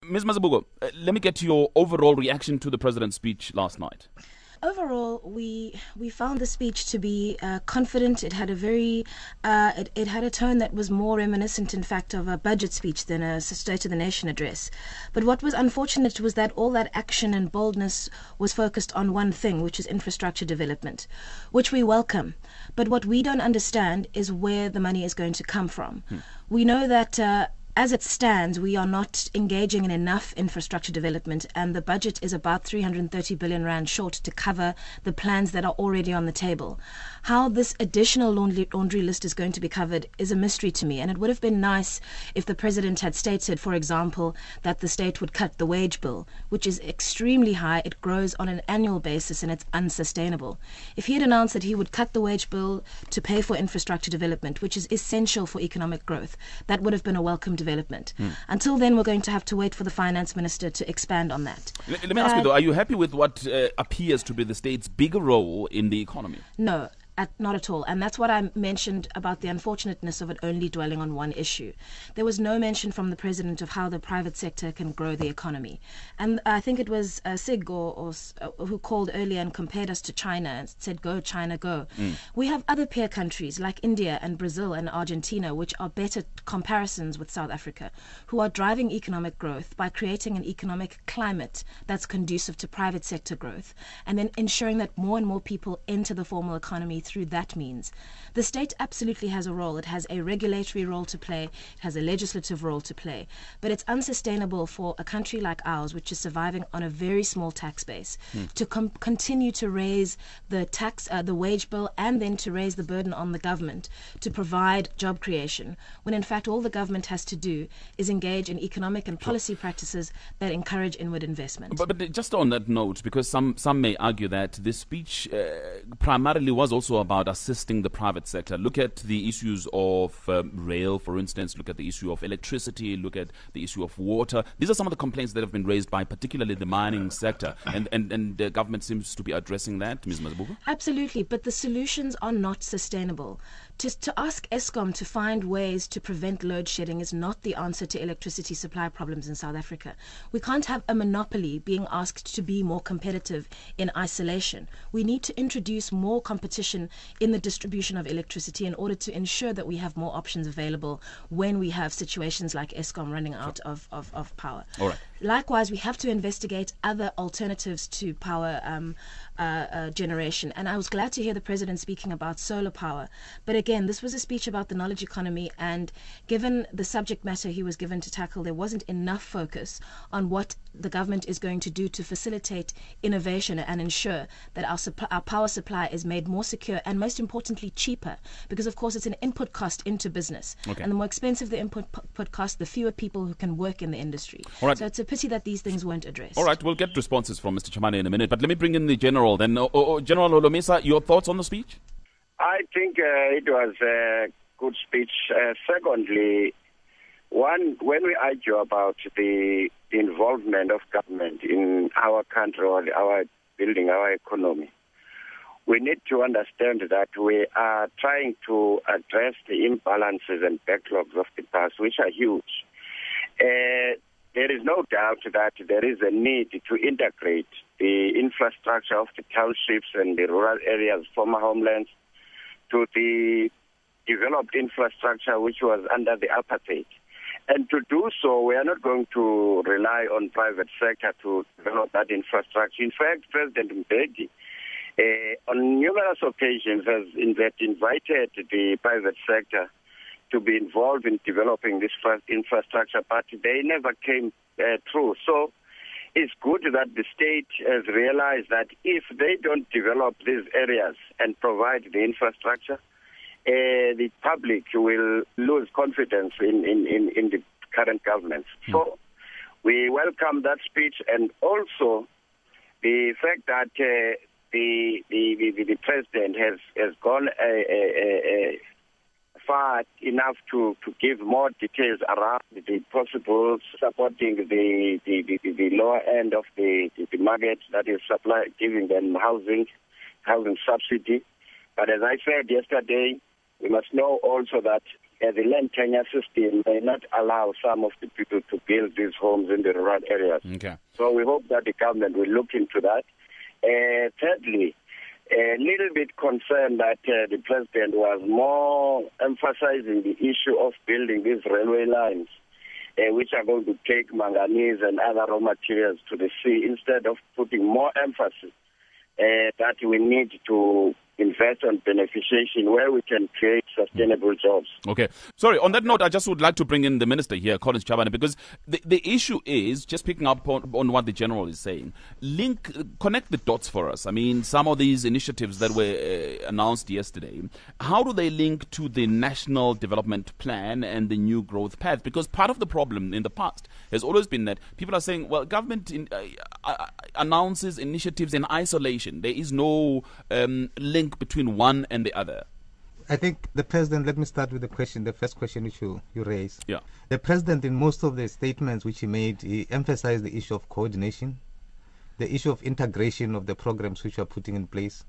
Ms. Mazibuko, let me get to your overall reaction to the president's speech last night. Overall, we found the speech to be confident. It had a very it had a tone that was more reminiscent, in fact, of a budget speech than a State of the Nation address. But what was unfortunate was that all that action and boldness was focused on one thing, which is infrastructure development, which we welcome. But what we don't understand is where the money is going to come from. We know that as it stands, we are not engaging in enough infrastructure development, and the budget is about 330 billion rand short to cover the plans that are already on the table. How this additional laundry list is going to be covered is a mystery to me, and it would have been nice if the president had stated, for example, that the state would cut the wage bill, which is extremely high. It grows on an annual basis and it's unsustainable. If he had announced that he would cut the wage bill to pay for infrastructure development, which is essential for economic growth, that would have been a welcome development. Until then, we're going to have to wait for the finance minister to expand on that. Let me ask you, though, are you happy with what appears to be the state's bigger role in the economy? No. Not at all. And that's what I mentioned about the unfortunateness of it only dwelling on one issue. There was no mention from the president of how the private sector can grow the economy. And I think it was Sig who called earlier and compared us to China and said, go, China, go. We have other peer countries like India and Brazil and Argentina, which are better comparisons with South Africa, who are driving economic growth by creating an economic climate that's conducive to private sector growth, and then ensuring that more and more people enter the formal economy through that means. The state absolutely has a role. It has a regulatory role to play. It has a legislative role to play. But it's unsustainable for a country like ours, which is surviving on a very small tax base, to continue to raise the tax, the wage bill, and then to raise the burden on the government to provide job creation, when in fact all the government has to do is engage in economic and policy practices that encourage inward investment. But just on that note, because some may argue that this speech primarily was also about assisting the private sector. Look at the issues of rail, for instance. Look at the issue of electricity. Look at the issue of water. These are some of the complaints that have been raised by particularly the mining sector. And the government seems to be addressing that, Ms. Mazibuko? Absolutely, but the solutions are not sustainable. To ask Eskom to find ways to prevent load shedding is not the answer to electricity supply problems in South Africa. We can't have a monopoly being asked to be more competitive in isolation. We need to introduce more competition in the distribution of electricity in order to ensure that we have more options available when we have situations like Eskom running out of power. All right. Likewise, we have to investigate other alternatives to power generation. And I was glad to hear the president speaking about solar power. But again, this was a speech about the knowledge economy, and given the subject matter he was given to tackle, there wasn't enough focus on what the government is going to do to facilitate innovation and ensure that our power supply is made more secure and, most importantly, cheaper. Because, of course, it's an input cost into business. Okay. And the more expensive the input cost, the fewer people who can work in the industry. All right. So it's a pity that these things weren't addressed. All right, we'll get responses from Mr. Chamane in a minute, but let me bring in the General then. General Holomisa, your thoughts on the speech? I think it was a good speech. Secondly, when we argue about the involvement of government in our country or our building our economy, we need to understand that we are trying to address the imbalances and backlogs of the past, which are huge. There is no doubt that there is a need to integrate the infrastructure of the townships and the rural areas, former homelands, to the developed infrastructure which was under the apartheid. And to do so, we are not going to rely on private sector to develop that infrastructure. In fact, President Mbeki, on numerous occasions, has invited the private sector to be involved in developing this infrastructure, but they never came through. So it's good that the state has realized that if they don't develop these areas and provide the infrastructure, the public will lose confidence in the current government. So we welcome that speech, and also the fact that the president has gone far enough to give more details around the possible supporting the lower end of the market, that is giving them housing subsidy. But as I said yesterday, we must know also that the land tenure system may not allow some of the people to build these homes in the rural areas. Okay. So we hope that the government will look into that. Thirdly, a little bit concerned that the president was more emphasizing the issue of building these railway lines, which are going to take manganese and other raw materials to the sea, instead of putting more emphasis that we need to invest on beneficiation where we can create sustainable jobs. Okay. Sorry, on that note, I just would like to bring in the Minister here, Collins Chabane, because the issue is, just picking up on what the General is saying, connect the dots for us. I mean, some of these initiatives that were announced yesterday, how do they link to the National Development Plan and the New Growth Path? Because part of the problem in the past has always been that people are saying, well, government announces initiatives in isolation. There is no link between one and the other. I think the president, let me start with the first question which you raised. Yeah. The president, in most of the statements which he made, he emphasized the issue of coordination, the issue of integration of the programs which we are putting in place,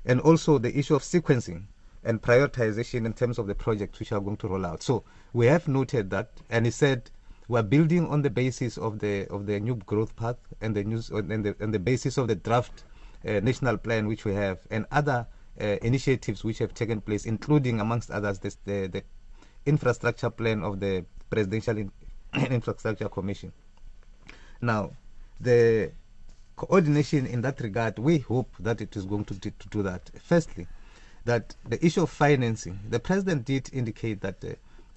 and also the issue of sequencing and prioritization in terms of the projects which are going to roll out. So we have noted that, and he said we are building on the basis of the new growth path and the basis of the draft national plan which we have, and other initiatives which have taken place, including, amongst others, the infrastructure plan of the Presidential Infrastructure Commission. Now, the coordination in that regard, we hope that it is going to do that. Firstly, that the issue of financing, the President did indicate that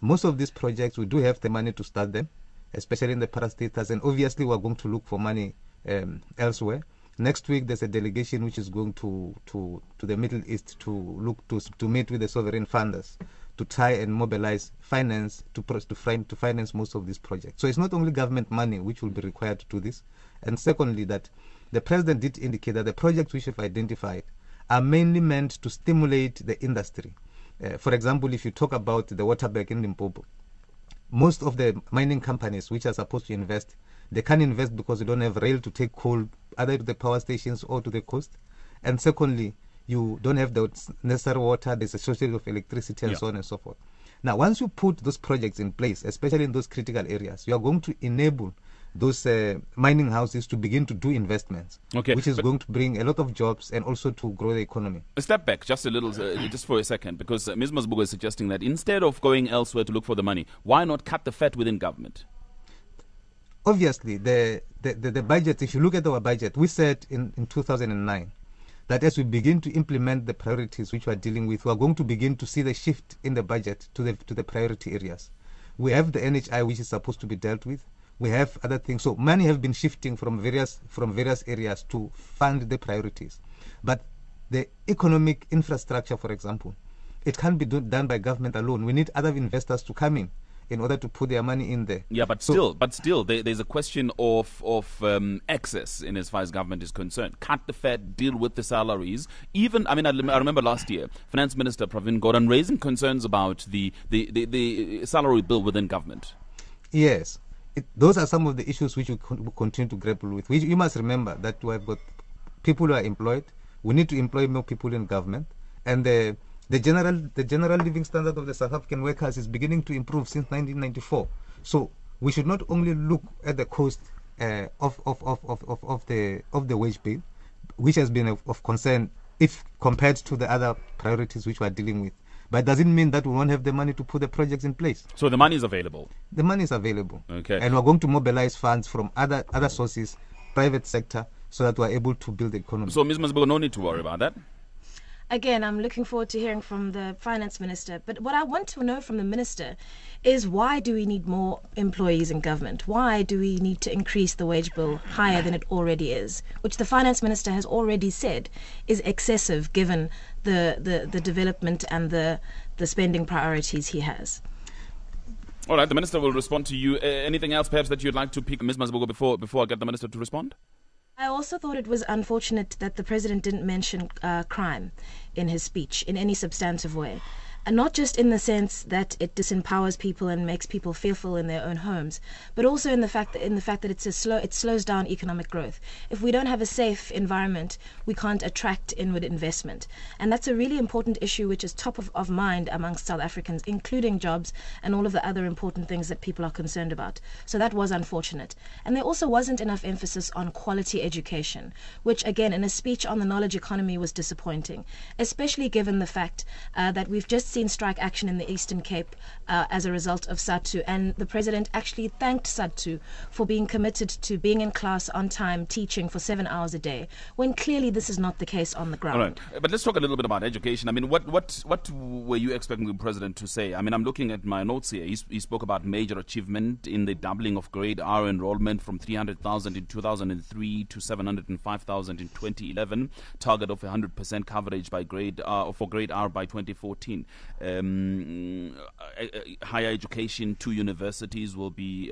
most of these projects, we do have the money to start them, especially in the parastatals, and obviously we are going to look for money elsewhere. Next week, there's a delegation which is going to the Middle East to look to meet with the sovereign funders to try and mobilize finance to finance most of these projects. So it's not only government money which will be required to do this. And secondly, that the president did indicate that the projects which have identified are mainly meant to stimulate the industry. For example, if you talk about the Waterberg in Limpopo, most of the mining companies which are supposed to invest, they can't invest because they don't have rail to take coal either to the power stations or to the coast. And secondly, you don't have the necessary water, there's a shortage of electricity and so on and so forth. Now, once you put those projects in place, especially in those critical areas, you are going to enable those mining houses to begin to do investments, which is going to bring a lot of jobs and also to grow the economy. Step back just a little, just for a second, because Ms. Masbugo is suggesting that instead of going elsewhere to look for the money, why not cut the fat within government? Obviously, the budget, if you look at our budget, we said in 2009 that as we begin to implement the priorities which we are dealing with, we are going to begin to see the shift in the budget to the priority areas. We have the NHI, which is supposed to be dealt with. We have other things. So money have been shifting from various areas to fund the priorities. But the economic infrastructure, for example, it can't be done by government alone. We need other investors to come in order to put their money in there. Yeah, but still, there's a question of access in as far as government is concerned. Cut the fat, deal with the salaries. Even, I remember last year, Finance Minister Pravin Gordhan raising concerns about the salary bill within government. Yes, those are some of the issues which we continue to grapple with. You must remember that we have got people who are employed. We need to employ more people in government, and the general living standard of the South African workers is beginning to improve since 1994. So we should not only look at the cost of the wage bill, which has been of concern if compared to the other priorities which we are dealing with. But it doesn't mean that we won't have the money to put the projects in place. So the money is available? The money is available. Okay. And we're going to mobilize funds from other sources, private sector, so that we're able to build the economy. So Ms. Masbugo, no need to worry about that. Again, I'm looking forward to hearing from the finance minister. But what I want to know from the minister is, why do we need more employees in government? Why do we need to increase the wage bill higher than it already is? Which the finance minister has already said is excessive given the development and the spending priorities he has. All right, the minister will respond to you. Anything else perhaps that you'd like to pick, Ms. Masbugo, before I get the minister to respond? I also thought it was unfortunate that the president didn't mention crime in his speech in any substantive way. and not just in the sense that it disempowers people and makes people fearful in their own homes, but also in the fact that it slows down economic growth. If we don't have a safe environment, we can't attract inward investment, and that's a really important issue which is top of mind amongst South Africans, including jobs and all of the other important things that people are concerned about. So that was unfortunate. And there also wasn't enough emphasis on quality education, which again in a speech on the knowledge economy was disappointing, especially given the fact that we've just seen strike action in the Eastern Cape as a result of SADTU, and the President actually thanked SADTU for being committed to being in class on time, teaching for 7 hours a day, when clearly this is not the case on the ground. All right, but let's talk a little bit about education. I mean, what were you expecting the President to say? I mean, I'm looking at my notes here. He spoke about major achievement in the doubling of grade R enrollment from 300,000 in 2003 to 705,000 in 2011. Target of 100% coverage by grade for grade R by 2014. Higher education, 2 universities will be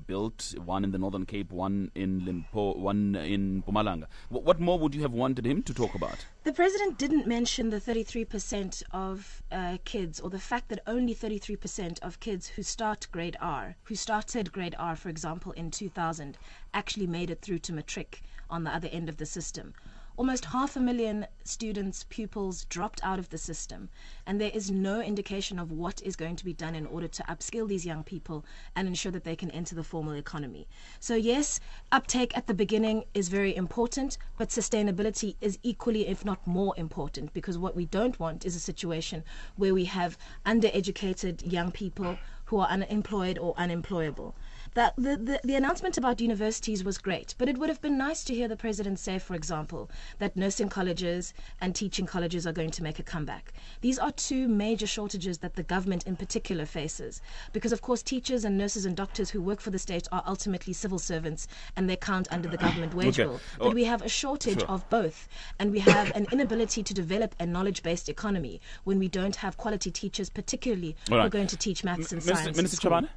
built, one in the Northern Cape, one in Limpopo, one in Mpumalanga. What more would you have wanted him to talk about? The President didn't mention the 33% of kids, or the fact that only 33% of kids who started grade R, for example, in 2000, actually made it through to matric on the other end of the system. Almost 500,000 students, pupils dropped out of the system, and there is no indication of what is going to be done in order to upskill these young people and ensure that they can enter the formal economy. So yes, uptake at the beginning is very important, but sustainability is equally, if not more important, because what we don't want is a situation where we have undereducated young people who are unemployed or unemployable. The announcement about universities was great, but it would have been nice to hear the President say, for example, that nursing colleges and teaching colleges are going to make a comeback. These are 2 major shortages that the government in particular faces, because of course teachers and nurses and doctors who work for the state are ultimately civil servants and they count under the government wage bill. But we have a shortage of both, and we have an inability to develop a knowledge-based economy when we don't have quality teachers, particularly who are going to teach maths and science. Minister Chabane?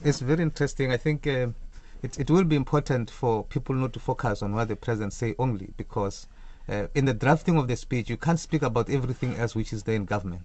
It's very interesting. I think it will be important for people not to focus on what the President say only, because in the drafting of the speech, you can't speak about everything else which is there in government.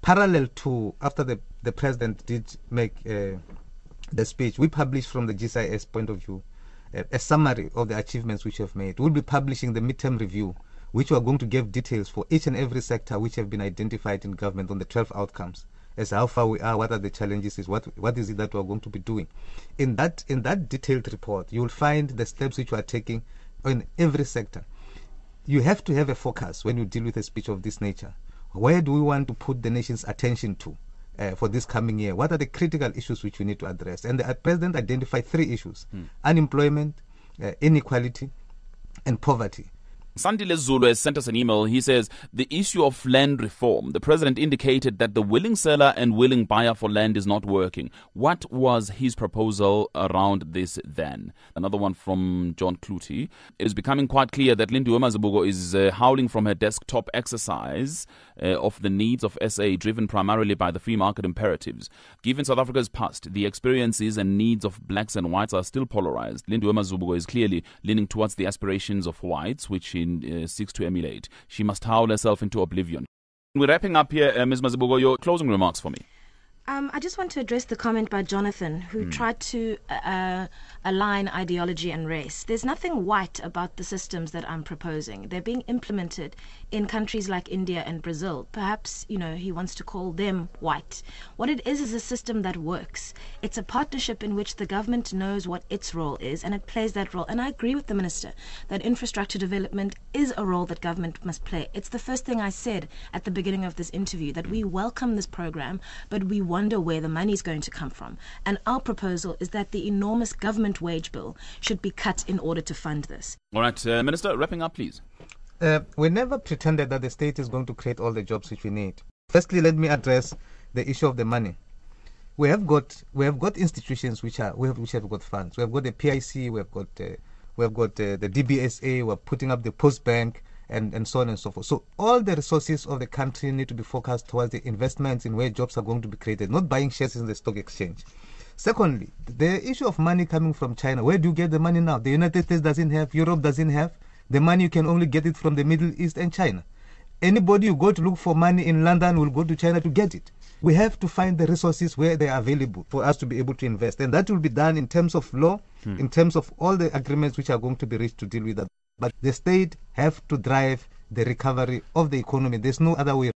Parallel to after the President did make the speech, we published from the GCIS point of view a summary of the achievements which we have made. We'll be publishing the midterm review, which we are going to give details for each and every sector which have been identified in government on the 12 outcomes, as how far we are, what are the challenges, what is it that we are going to be doing. In that detailed report, you will find the steps which we are taking in every sector. You have to have a focus when you deal with a speech of this nature. Where do we want to put the nation's attention to for this coming year? What are the critical issues which we need to address? And the President identified 3 issues: unemployment, inequality, and poverty. Sandile Zulu has sent us an email. He says, the issue of land reform. The President indicated that the willing seller and willing buyer for land is not working. What was his proposal around this then? Another one from John Clutie. It is becoming quite clear that Lindiwe Mazibuko is howling from her desktop exercise of the needs of SA, driven primarily by the free market imperatives. Given South Africa's past, the experiences and needs of blacks and whites are still polarized. Lindiwe Mazibuko is clearly leaning towards the aspirations of whites, which she seeks to emulate. She must howl herself into oblivion. We're wrapping up here, Ms. Mazibuko. Your closing remarks for me. I just want to address the comment by Jonathan, who tried to align ideology and race. There's nothing white about the systems that I'm proposing. They're being implemented in countries like India and Brazil. Perhaps, he wants to call them white. What it is a system that works. It's a partnership in which the government knows what its role is, and it plays that role. And I agree with the Minister that infrastructure development is a role that government must play. It's the first thing I said at the beginning of this interview, that we welcome this program, but we wonder where the money is going to come from. And our proposal is that the enormous government wage bill should be cut in order to fund this. All right, Minister, wrapping up, please. We never pretended that the state is going to create all the jobs which we need. Firstly, let me address the issue of the money. We have got institutions which have got funds. We have got the PIC, we have got the DBSA. We're putting up the Post Bank, and so on and so forth. So all the resources of the country need to be focused towards the investments in where jobs are going to be created, not buying shares in the stock exchange. Secondly, the issue of money coming from China. Where do you get the money now? The United States doesn't have, Europe doesn't have. The money, you can only get it from the Middle East and China. Anybody who go to look for money in London will go to China to get it. We have to find the resources where they are available for us to be able to invest. And that will be done in terms of law, in terms of all the agreements which are going to be reached to deal with that. But the state have to drive the recovery of the economy. There's no other way.